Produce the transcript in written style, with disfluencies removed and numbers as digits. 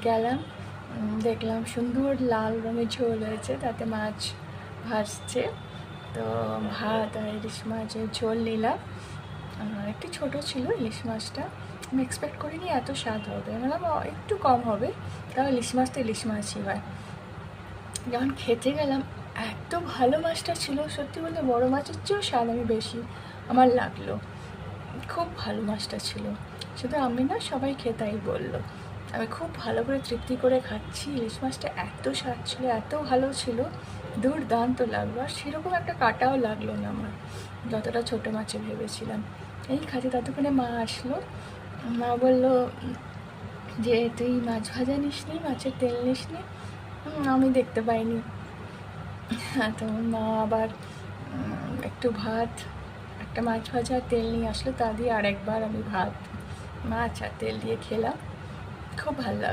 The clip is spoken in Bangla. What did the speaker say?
গেলাম, দেখলাম সুন্দর লাল রঙের ঝোল হয়েছে, তাতে মাছ ভাসছে। তো ভাত আর ইলিশ মাছের ঝোল নিলাম। একটু ছোটো ছিল ইলিশ মাছটা, আমি এক্সপেক্ট করিনি এত স্বাদ হবে, মানে একটু কম হবে, তাও ইলিশ মাছ তো ইলিশ মাছই হয়। যখন খেতে গেলাম এত ভালো মাছটা ছিল, সত্যি বলতে বড় মাছের চেয়েও স্বাদ আমি বেশি আমার লাগলো। খুব ভালো মাছটা ছিল, শুধু আমি না, সবাই খেতাই বললো। আমি খুব ভালো করে তৃপ্তি করে খাচ্ছি, ইলিশ মাছটা এত স্বাদ ছিল, এত ভালো ছিল, দুর্দান্ত লাগলো। আর সেরকম একটা কাটাও লাগলো না আমার, যতটা ছোটো মাছে ভেবেছিলাম। এই খাতে ততক্ষণে মা আসলো। মা বললো যে তুই মাছ ভাজা নিস নি, মাছের তেল নিস নি? আমি দেখতে পাইনি। হ্যাঁ, তো মা আবার একটু ভাত, একটা মাছ ভাজা আর তেল নিয়ে আসলো, তা দিয়ে আরেকবার আমি ভাত, মাছ আর তেল দিয়ে খেলাম। খুব ভালো লাগলো।